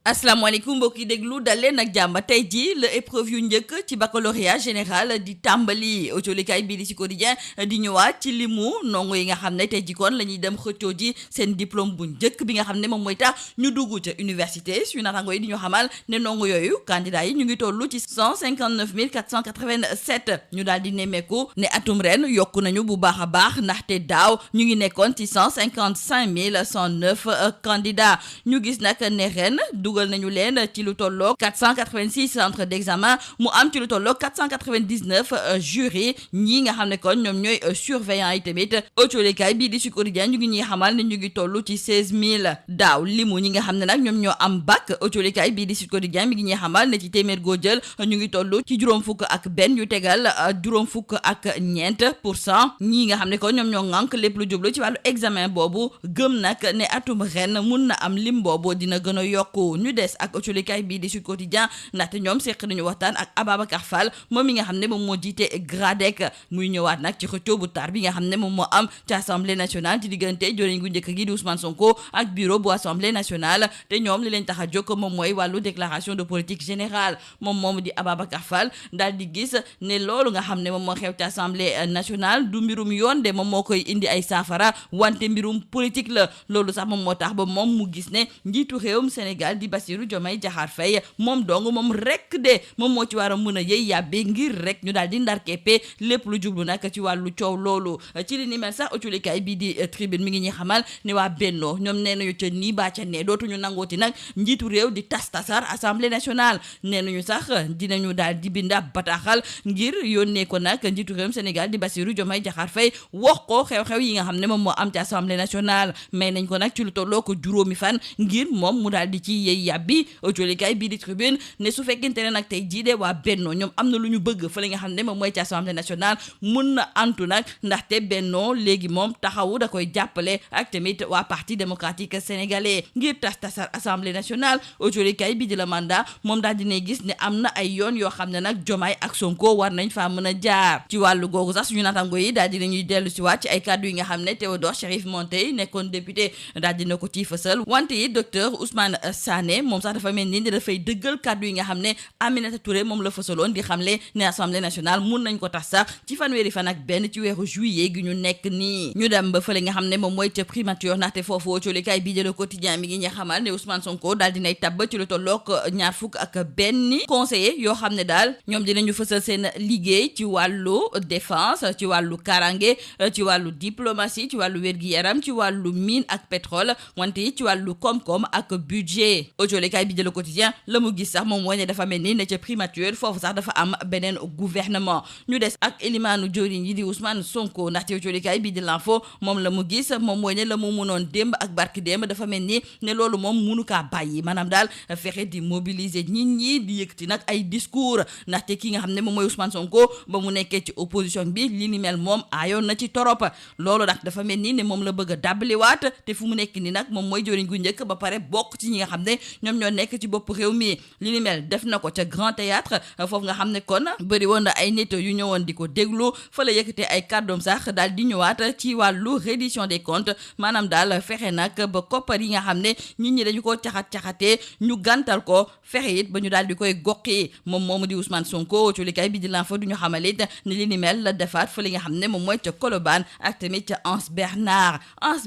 asalaamaaleykum mbokk yi déglu dal leen ak jàmm tey jii la épreuve yu njëkk ci baccalauréat général di tàmbali autolikaay bii di ci quotidien di ñëwaat ci limu ndongo yi nga xam ne tey jii kon la ñuy dem xëccoo ji seen diplôme bu njëkk bi nga xam ne moom mooy tax ñu dugg ca université suñu naataango yi di ñu xamal ne ndongo yooyu candidat yi ñu ngi toll ci 159 487 ñu daal di nemmeeku ne atum ren yokku nañu bu baax a baax ndaxte daaw ñu ngi nekkoon ci 155 109 candidats ñu gis nag ne ren dugal nañu leen ci lu tolloog 486 centres d'examen mu am ci lu tolloog 499 jury ñii nga xam ne kon ñoom ñooy surveillant yi tamit autolikaay bii di Sud Quotidien ñu ngi ñuy xamal ne ñu ngi toll ci 16000 daaw limu ñi nga xam ne nag ñoom ñoo am bac autolikaay bii di Sud Quotidien mi ngi ñuy xamal ne ci téeméer goo jël ñu ngi toll ci juróom fukk ak benn yu tegal juróom fukk ak ñeent% ñii nga xam ne kon ñoom ñoo ŋànk lépp lu jublu ci wàllu examen boobu gëm nag ne atum ren mun na am lim boobu dina gën a yokku ñu des ak autolikaay bii di Sud Quotidien ndaxte ñoom seq nañu waxtaan ak Ababacar Fall moom mi nga xam ne moom moo jiite GRADEC muy ñëwaat nag ci xëccoo bu tar bi nga xam ne moom moo am ci assemblée nationale ci diggante joriñ gu njëkk gi di Ousmane Sonko ak bureau bu assemblée nationale te ñoom li leen tax a jóg moom mooy wàllu déclaration de politique générale moom di Ababacar Fall daal di gis ne loolu nga xam ne moom moo xew ci assemblée nationale du mbirum yoon de moom moo koy indi ay saafara wante mbirum politique la loolu sax moom moo tax ba moom mu gis ne njiitu réewum Sénégal di Bassirou Diomaye Diakhar Faye moom dong moom rek de moom moo ci war a mën a yëy yàbbe ngir rek ñu daal di ndar keppe lépp lu jublu nag ci wàllu coow loolu ci li ni mel sax autolikaay bii di tribune mi ngi ñuy xamal ne waa Bennoo ñoom nee nañu ca nii baa ca ne dootuñu nangooti nag njiitu réew di tasar assemblée nationale nee nañu sax dinañu daal di bind ab bataaxal ngir yónnee ko nag njiitu réewum Sénégal di Bassirou Diomaye Diakhar Faye wax ko xew-xew yi nga xam ne moom moo am ci assemblée nationale may nañ ko nag ci lu tolloo ko juróomi fan ngir moom mu daal di ci yëy yàbbi autolikaay bii di tribune ne su fekkente ne nag tey jii de waa Bennoo ñoom am na lu ñu bëgg fa la nga xam ne moom mooy ci assemblée nationale mun na antu nag ndaxte Bennoo léegi moom taxawu da koy jàppale ak tamit waa parti démocratique sénégalais ngir tasar assemblée nationale autolikaay bii di la mandat moom daal dinay gis ne am na ay yoon yoo xam ne nag Diomaye ak Sonko war nañ faa mën a jaar ci wàllu googu sax suñu natango yi daal dinañuy dellu si waat ci ay kàddu yi nga xam ne Théodore Chérif Monteil nekkoon député daal dina ko ci fësal wante yi docteur Ousmane Sané moom sax dafa mel ni dafay dëggal kàddu yi nga xam ne Aminata Touré moom la fësaloon di xamle ne assemblée nationale mun nañ ko tas sax ci fanweeri fan ak benn ci weeru juillet gi ñu nekk nii ñu dem ba fële nga xam ne moom mooy ca primature ndaxte foofu autolikaay bii di Le Quotidien mi ngi ñu xamal ne Ousmane Sonko daal dinay tabb ci lu tollook ñaar fukk ak benn conseiller yoo xam ne daal ñoom dinañu fësal seen liggéey ci wàllu défense ci wàllu karange ci wàllu diplomatie ci wàllu wér-gi-yaram ci wàllu mine ak pétrole wante yi ci wàllu koom-koom ak budget autolikaay bi di Le Quotidien la mu gis sax moom mooy ne dafa mel ni ne ca primature foofu sax dafa am beneen gouvernement ñu des ak élimaanu joriñ yi di Ousmane Sonko ndaxte autolikaay bi di L'Info moom la mu gis moom mooy ne la mu munoon démb ak barki démb dafa mel ni ne loolu moom munu kaa bàyyi maanaam daal fexe di mobiliser nit ñi di yëkkati nag ay discours ndaxte ki nga xam ne moom mooy Ousmane Sonko ba mu nekkee ci opposition bi li ni mel moom aayoon na ci torop loolu nag dafa mel ni ne moom la bëgg a dàbbaliwaat te fu mu nekk ni nag moom mooy joriñ gu njëkk ba pare bokk ci ñi nga xam ne ñoom ñoo nekk ci bopp réew mi li ni mel def na ko ca Grand Théâtre foofu nga xam ne kon bëri woon na ay nit yu ñëwoon di ko déglu fa la yëkkatee ay kàddoom sax daal di ñëwaat ci wàllu reddition des comptes maanaam daal fexe nag ba koppar yi nga xam ne nit ñi dañu ko caxat-caxatee ñu gàntal ko fexe it ba ñu daal di koy goqi moom moomu di Ousmane Sonko ci likaay bi di L'Info du ñu xamal it ne li ni mel la defaat fa li nga xam ne moom mooy ca Colobane ak tamit ca Anse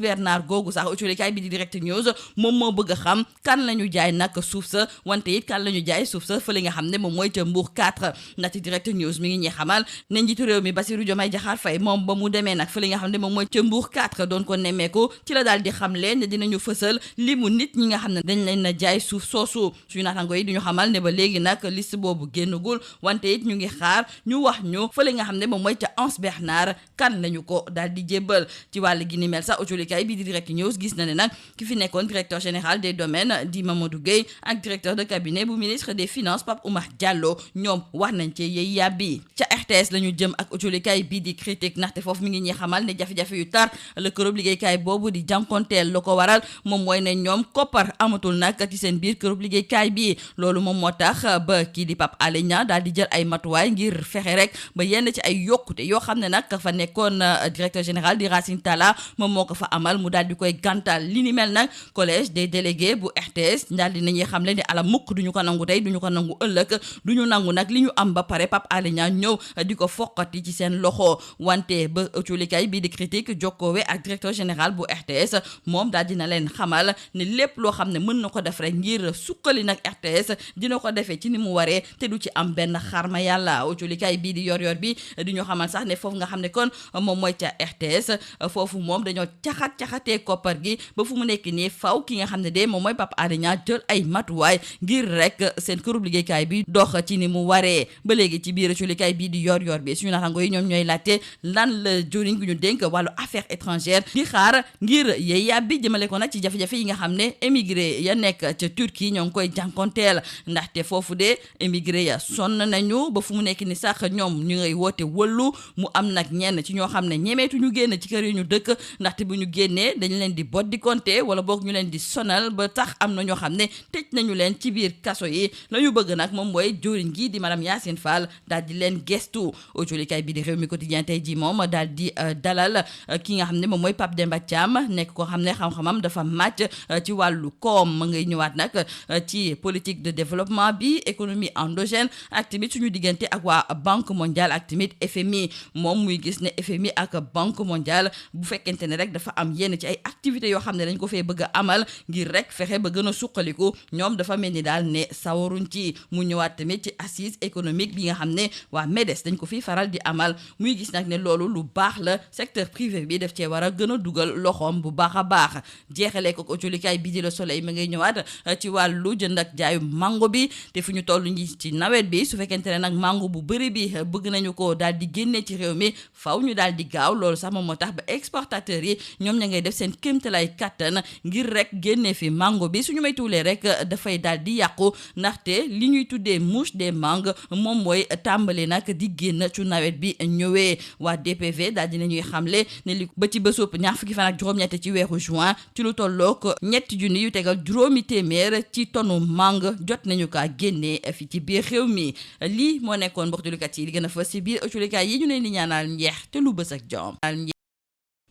Bernard googu sax ci likaay bi di Direct News moom moo bëgg a xam kan la ñu jaay nag suuf sa wante it kan la ñu jaay suuf sa fa li nga xam ne moom mooy ca Mbour 4 ndaxte Direct News mi ngi ñuy xamal ne njiitu réew mi Bassirou Diomaye Diakhar Faye moom ba mu demee nag fa li nga xam ne moom mooy ca Mbour 4 doon ko nemmeeku ci la daal di xam leen ne dinañu fësal limu nit ñi nga xam ne dañ leen na jaay suuf soosu suñu naataango yi duñu xamal ne ba léegi nag liste boobu génnagul wante it ñu ngi xaar ñu wax ñu fa li nga xam ne moom mooy ca Anse Bernard kan lañu ko daal di jébbal ci wàll gi ni mel sax autolikaay bi di Direct News gis na ne nag ki fi nekkoon directeur général des domaines di Mamadou Gueye ak directeur de cabinet bu ministre des finances Pape Oumar Diallo ñoom wax nañ ci yey yàbbi ca RTS la ñu jëm ak autolikaay bii di critique ndaxte foofu mi ngi ñuy xamal ne jafe-jafe yu tar la kërub liggéeykaay boobu di jànkonteel la ko waral moom mooy ne ñoom koppar amatul nag ci seen biir kërub liggéeykaay bi loolu moom moo tax ba kii di Pape Alé Niang daal di jël ay matuwaay ngir fexe rek ba yenn ci ay yokkute yoo xam ne nag fa nekkoon directeur général di Racine Talla moom moo ko fa amal mu daal di koy gàntal li ni mel nag collège des délégués bu RTS RTS daal di nañuy xamle ne ala mukk duñu ko nangu tey duñu ko nangu ëllëg duñu nangu nag li ñu am ba pare Pape Alé Niang ñëw di ko foqati ci seen loxo wante ba autolikaay bii di critique jokkoowe ak directeur général bu RTS moom daal dina leen xamal ne lépp loo xam ne mën na ko def rek ngir suqali nag RTS dina ko defee ci ni mu waree te du ci am benn xarma yàlla autolikaay bii di yor bi di ñu xamal sax ne foofu nga xam ne kon moom mooy ca RTS foofu moom dañoo caxatee koppar gi ba fu mu nekk nii faw ki nga xam ne de moom mooy Pape Alé Niang jël ay matuwaay ngir rek seen kërub liggéeykaay bi dox ci ni mu waree ba léegi ci biir autolikaay bii di yor bi suñu naataango yi ñoom ñooy laajte lan la joriñ gu ñu dénk wàllu affaires étrangères di xaar ngir yey yàbbi jëmale ko nag ci jafe-jafe yi nga xam ne émigré ya nekk ca Turquie ñoo ngi koy jànkonteel ndaxte foofu de émigré ya sonn nañu ba fu mu nekk ni sax ñoom ñu ngay woote wëllu mu am nag ñenn ci ñoo xam ne ñemeetu ñu génn ci kër yi ñu dëkk ndaxte bu ñu génnee dañu leen di bot di compter wala boog ñu leen di sonal ba tax am na ñoo xam ne tëj nañu leen ci biir kaso yi la ñu bëgg nag moom mooy joriñ gi di madame Yacine Fall daal di leen gestu autolikaay bi di réew mi quotidien tey ji moom daal di dalal ki nga xam ne moom mooy Pape Demba Thiam nekk koo xam ne xam-xamam dafa màcc ci wàllu koom ma ngay ñëwaat nag ci politique de développement bi économie endogène ak tamit suñu diggante ak waa banque mondiale ak tamit FMI moom muy gis ne FMI ak banque mondiale bu fekkente ne rek dafa am yenn ci ay activités yoo xam ne dañ ko fee bëgg a amal ngir rek fexe ba gën a suqaliku ñoom dafa mel ni daal ne sawaruñ ci mu ñëwaat tamit ci assise économique bi nga xam ne waa MEDES dañ ko fi faral di amal muy gis nag ne loolu lu baax la secteur privé bi def cee war a gën a dugal loxoom bu baax a baax jeexalee ko autolikaay bi di Le Soleil ma ngay ñëwaat ci wàllu jënd ak jaayu mango bi te fu ñu toll ñi ci nawet bi su fekkente ne nag mango bu bëri bi bëgg nañu ko daal di génne ci réew mi faw ñu daal di gaaw loolu sax moom moo tax ba exportateurs yi ñoom ña ngay def seen kéemtalaay kattan ngir rek génne fi mango bi suñu may tuulee rek dafay daal di yàqu ndaxte li ñuy tuddee mouche des mangues moom mooy tàmbali nag di génn ci nawet bi ñëwee waa DPV daal dina ñuy xamle ne li ba ci bésub ñaar fukki fan ak juróom-ñett ci weeru juin ci lu tollook ñetti junni yu tegal juróomi téeméer ci tonu mangue jot nañu kaa génnee fi ci biir réew mi lii moo nekkoon mboxtulukat yi li gën a fës ci biir ëcculikaay yi ñu leen di ñaanal njeex te lu bës ak jom.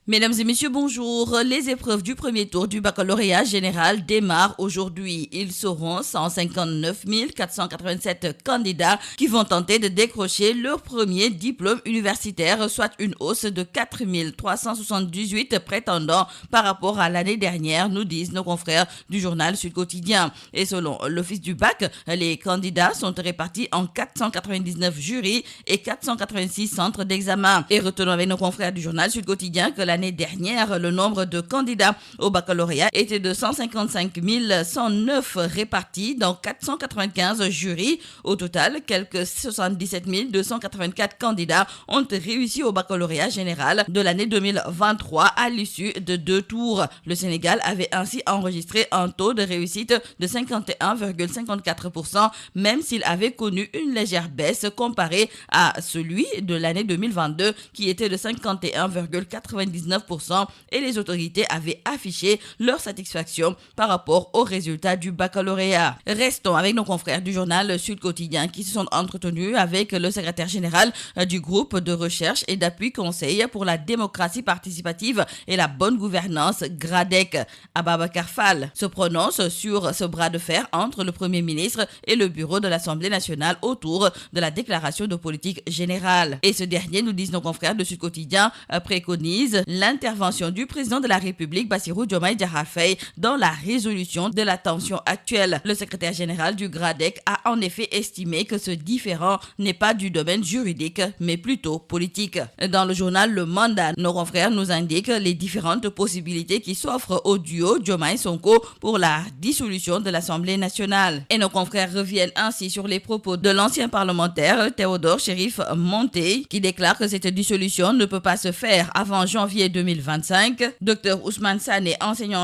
Mesdames et messieurs, bonjour. Les épreuves du premier tour du baccalauréat général démarrent aujourd'hui. Ils seront 159 487 candidats qui vont tenter de décrocher leur premier diplôme universitaire, soit une hausse de 4 378 prétendants par rapport à l'année dernière, nous disent nos confrères du journal Sud Quotidien. Et selon l'Office du bac, les candidats sont répartis en 499 jurys et 486 centres d'examen. Et retenons avec nos confrères du journal Sud Quotidien que l'année dernière, le nombre de candidats au baccalauréat était de 155 109 répartis dans 495 jurys. Au total, quelques 77 284 candidats ont réussi au baccalauréat général de l'année 2023 à l'issue de 2 tours. Le Sénégal avait ainsi enregistré un taux de réussite de 51,54%, même s'il avait connu une légère baisse comparée à celui de l'année 2022 qui était de 51,99%, et les autorités avaient affiché leur satisfaction par rapport aux résultats du baccalauréat. Restons avec nos confrères du journal Sud Quotidien qui se sont entretenus avec le secrétaire général du groupe de recherche et d'appui conseil pour la démocratie participative et la bonne gouvernance GRADEC. Ababacar Fall se prononce sur ce bras de fer entre le Premier ministre et le bureau de l'Assemblée nationale autour de la déclaration de politique générale. Et ce dernier, nous disent nos confrères de Sud Quotidien, préconise l'intervention du président de la République, Bassirou Diomaye Diakhar Faye, dans la résolution de la tension actuelle. Le secrétaire général du GRADEC a en effet estimé que ce différend n'est pas du domaine juridique, mais plutôt politique. Dans le journal Le Mandat, nos confrères nous indiquent les différentes possibilités qui s'offrent au duo Diomaye-Sonko pour la dissolution de l'Assemblée nationale. Et nos confrères reviennent ainsi sur les propos de l'ancien parlementaire Théodore Chérif Monteil, qui déclare que cette dissolution ne peut pas se faire avant janvier 2025. Dr Ousmane Sané,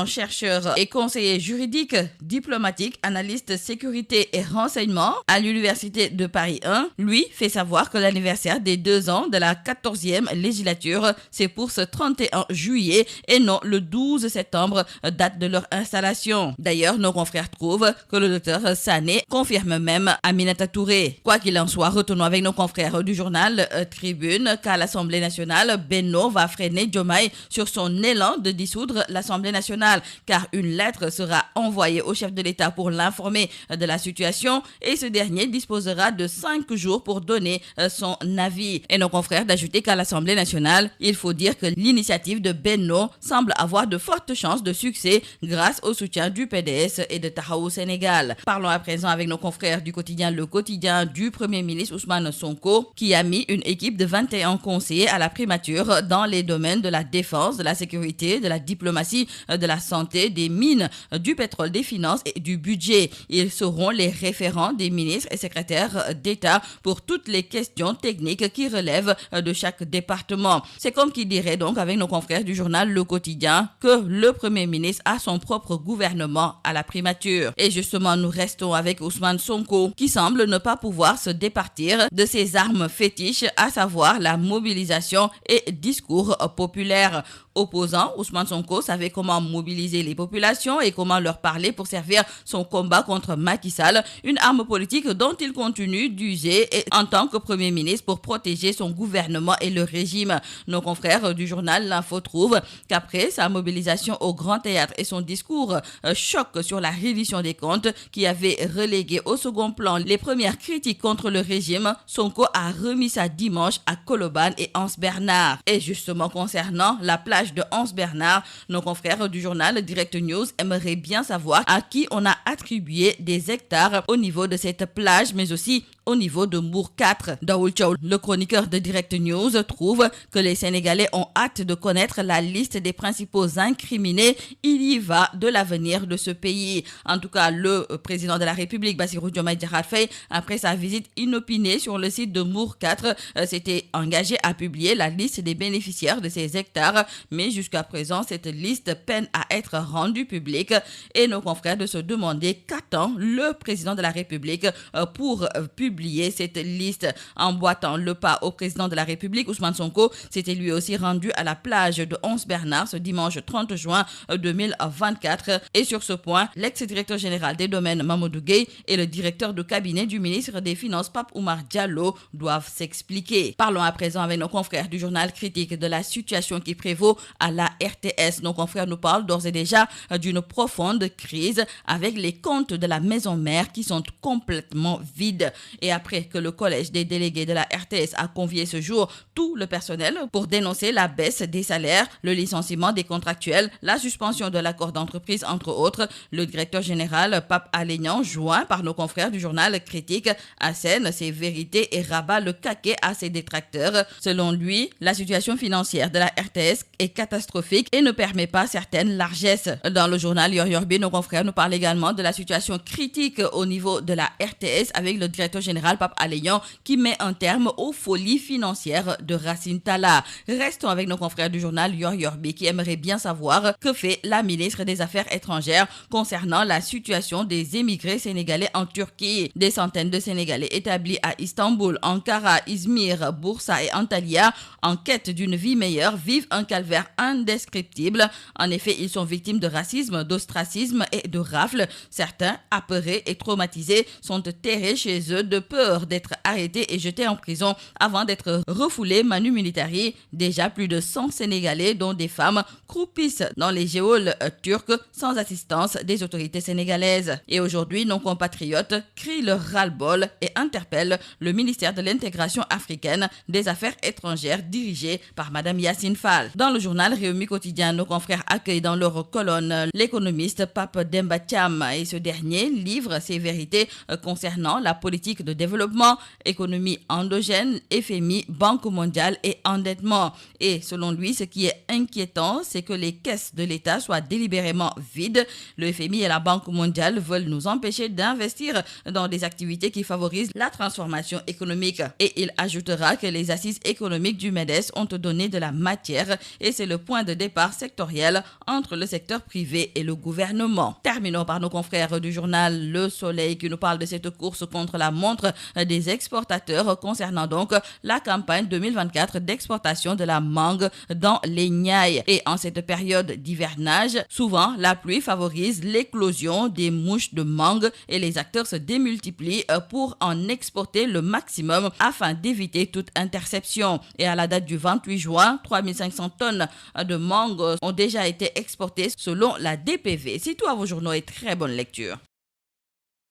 enseignant-chercheur et conseiller juridique, diplomatique, analyste sécurité et renseignement à l'Université de Paris 1, lui fait savoir que l'anniversaire des 2 ans de la 14e législature, c'est pour ce 31 juillet et non le 12 septembre, date de leur installation. D'ailleurs, nos confrères trouvent que le docteur Sané confirme même Aminata Touré. Quoi qu'il en soit, retenons avec nos confrères du journal Tribune qu'à l'Assemblée nationale, Benno va freiner Diomaye Diomaye sur son élan de dissoudre l'Assemblée nationale, car une lettre sera envoyée au chef de l'État pour l'informer de la situation et ce dernier disposera de 5 jours pour donner son avis. Et nos confrères d'ajouter qu'à l'Assemblée nationale, il faut dire que l'initiative de Benno semble avoir de fortes chances de succès grâce au soutien du PDS et de Taxawu Sénégal. Parlons à présent avec nos confrères du quotidien Le Quotidien du Premier ministre Ousmane Sonko, qui a mis une équipe de 21 conseillers à la primature dans les domaines de la défense, de la sécurité, de la diplomatie, de la santé, des mines, du pétrole, des finances et du budget. Ils seront les référents des ministres et secrétaires d'État pour toutes les questions techniques qui relèvent de chaque département. C'est comme qui dirait donc avec nos confrères du journal Le Quotidien que le Premier ministre a son propre gouvernement à la primature. Et justement, nous restons avec Ousmane Sonko qui semble ne pas pouvoir se départir de ses armes fétiches, à savoir la mobilisation et discours populaire. Opposant, Ousmane Sonko savait comment mobiliser les populations et comment leur parler pour servir son combat contre Macky Sall, une arme politique dont il continue d'user en tant que Premier ministre pour protéger son gouvernement et le régime. Nos confrères du journal L'Info trouvent qu'après sa mobilisation au Grand Théâtre et son discours choc sur la reddition des comptes qui avait relégué au second plan les premières critiques contre le régime, Sonko a remis ça dimanche à Colobane et Anse Bernard. Et justement concernant la plage de Anse Bernard, nos confrères du journal Direct News aimeraient bien savoir à qui on a attribué des hectares au niveau de cette plage, mais aussi au niveau de Mbour 4. Daoul Chow, le chroniqueur de Direct News, trouve que les Sénégalais ont hâte de connaître la liste des principaux incriminés. Il y va de l'avenir de ce pays. En tout cas, le président de la République, Bassirou Diomaye Diakhar Faye, après sa visite inopinée sur le site de Mbour 4, s'était engagé à publier la liste des bénéficiaires de ces hectares. Mais jusqu'à présent, cette liste peine à être rendue publique et nos confrères de se demander qu'attend le président de la République pour publier cette liste. Emboîtant le pas au président de la République, Ousmane Sonko s'était lui aussi rendu à la plage de Anse Bernard ce dimanche 30 juin 2024. Et sur ce point, l'ex-directeur général des domaines Mamadou Gueye et le directeur de cabinet du ministre des Finances Pape Oumar Diallo doivent s'expliquer. Parlons à présent avec nos confrères du journal Critique de la situation qui prévaut à la RTS. Nos confrères nous parlent d'ores et déjà d'une profonde crise avec les comptes de la maison mère qui sont complètement vides. Et après que le collège des délégués de la RTS a convié ce jour tout le personnel pour dénoncer la baisse des salaires, le licenciement des contractuels, la suspension de l'accord d'entreprise entre autres, le directeur général Pape Alé Niang, joint par nos confrères du journal Critique, assène ses vérités et rabat le caquet à ses détracteurs. Selon lui, la situation financière de la RTS est catastrophique et ne permet pas certaines largesses. Dans le journal Yoyorbi, nos confrères nous parlent également de la situation critique au niveau de la RTS avec le directeur général Pape Alé Niang qui met un terme aux folies financières de Racine Talla. Restons avec nos confrères du journal Yoyorbi qui aimeraient bien savoir que fait la ministre des Affaires étrangères concernant la situation des émigrés sénégalais en Turquie. Des centaines de Sénégalais établis à Istanbul, Ankara, Izmir, Bursa et Antalya en quête d'une vie meilleure vivent un calvaire indescriptible. En effet, ils sont victimes de racisme, d'ostracisme et de rafles. Certains, apeurés et traumatisés, sont terrés chez eux de peur d'être arrêtés et jetés en prison avant d'être refoulés manu militari. Déjà plus de 100 Sénégalais, dont des femmes, croupissent dans les geôles turques sans assistance des autorités sénégalaises. Et aujourd'hui, nos compatriotes crient leur ras-le-bol et interpellent le ministère de l'intégration africaine des affaires étrangères dirigé par Madame Yacine Fall. Dans le journal Rewmi Quotidien, nos confrères accueillent dans leur colonne l'économiste Pape Demba Thiam et ce dernier livre ses vérités concernant la politique de développement, économie endogène, FMI, Banque mondiale et endettement. Et selon lui, ce qui est inquiétant, c'est que les caisses de l'État soient délibérément vides. Le FMI et la Banque mondiale veulent nous empêcher d'investir dans des activités qui favorisent la transformation économique. Et il ajoutera que les assises économiques du MEDES ont donné de la matière et c'est le point de départ sectoriel entre le secteur privé et le gouvernement. Terminons par nos confrères du journal Le Soleil qui nous parle de cette course contre la montre l'encontre des exportateurs concernant donc la campagne 2024 d'exportation de la mangue dans les Niayes. Et en cette période d'hivernage, souvent la pluie favorise l'éclosion des mouches de mangue et les acteurs se démultiplient pour en exporter le maximum afin d'éviter toute interception. Et à la date du 28 juin, 3500 tonnes de mangue ont déjà été exportées selon la DPV. C'est tout à vos journaux et très bonne lecture.